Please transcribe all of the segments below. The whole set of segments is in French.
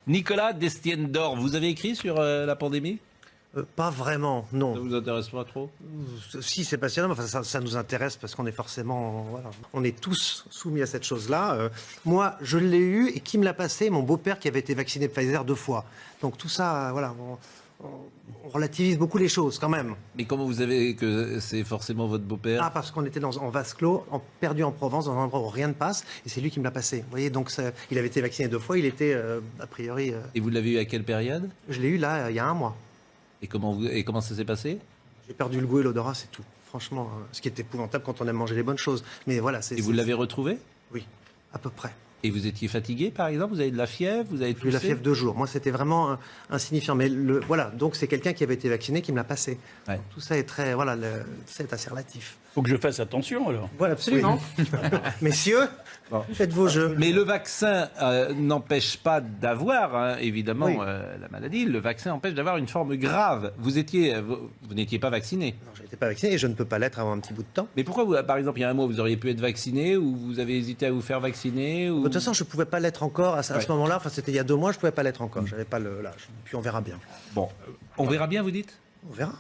Nicolas Destienne d'Or, vous avez écrit sur la pandémie? Pas vraiment, non. Ça vous intéresse pas trop? Si, c'est passionnant, enfin, ça nous intéresse parce qu'on est forcément... Voilà, on est tous soumis à cette chose-là. Moi, je l'ai eu, et qui me l'a passé? Mon beau-père qui avait été vacciné de Pfizer 2 fois. Donc tout ça, voilà, on relativise beaucoup les choses quand même. Mais comment vous savez que c'est forcément votre beau-père? Ah, parce qu'on était en vase clos, perdu en Provence, dans un endroit où rien ne passe, et c'est lui qui me l'a passé. Vous voyez, donc il avait été vacciné 2 fois, il était a priori... Et vous l'avez eu à quelle période? Je l'ai eu là, il y a 1 mois. Et comment ça s'est passé? J'ai perdu le goût et l'odorat, c'est tout. Franchement, ce qui est épouvantable quand on aime manger les bonnes choses. Mais voilà, Et vous l'avez retrouvé? Oui, à peu près. Et vous étiez fatigué, par exemple? Vous avez de la fièvre? Vous avez J'ai eu la toussé? fièvre 2 jours. Moi, c'était vraiment insignifiant. Mais voilà, donc c'est quelqu'un qui avait été vacciné qui me l'a passé. Ouais. Donc, tout ça est très, voilà, c'est assez relatif. Faut que je fasse attention alors. Voilà, absolument. Messieurs, faites vos jeux. Mais le vaccin n'empêche pas d'avoir, hein, évidemment, Oui. la maladie. Le vaccin empêche d'avoir une forme grave. Vous n'étiez pas vacciné. Non, je n'étais pas vacciné et je ne peux pas l'être avant un petit bout de temps. Mais pourquoi, par exemple, il y a un mois, vous auriez pu être vacciné, ou vous avez hésité à vous faire vacciner, ou... De toute façon, je ne pouvais pas l'être encore à ce Ouais. moment-là. Enfin, c'était il y a 2 mois, je ne pouvais pas l'être encore. Je n'avais pas l'âge. Puis on verra bien. Bon, on verra bien, vous dites? On verra.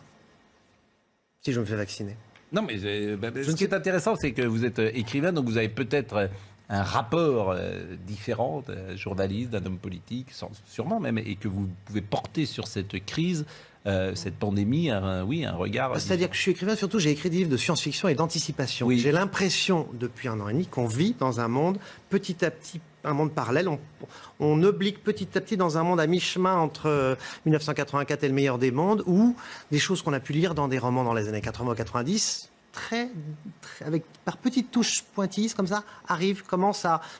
Si je me fais vacciner. Non, mais ce qui est intéressant, c'est que vous êtes écrivain, donc vous avez peut-être un rapport différent d'un journaliste, d'un homme politique, sûrement même, et que vous pouvez porter sur cette crise, cette pandémie, un regard. C'est-à-dire que je suis écrivain, surtout j'ai écrit des livres de science-fiction et d'anticipation. Oui. J'ai l'impression, depuis 1 an et demi, qu'on vit dans un monde, petit à petit, un monde parallèle. On oblique petit à petit dans un monde à mi-chemin entre 1984 et le meilleur des mondes, où des choses qu'on a pu lire dans des romans dans les années 80 ou 90, par petites touches pointilles comme ça,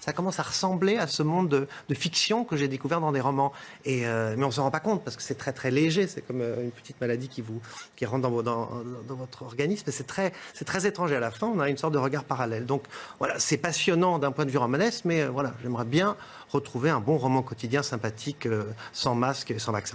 ça commence à ressembler à ce monde de fiction que j'ai découvert dans des romans. Mais on ne s'en rend pas compte parce que c'est très très léger, c'est comme une petite maladie qui rentre dans votre organisme. C'est très étrange et à la fin on a une sorte de regard parallèle. Donc voilà, c'est passionnant d'un point de vue romanesque, mais voilà, j'aimerais bien retrouver un bon roman quotidien sympathique, sans masque et sans vaccin.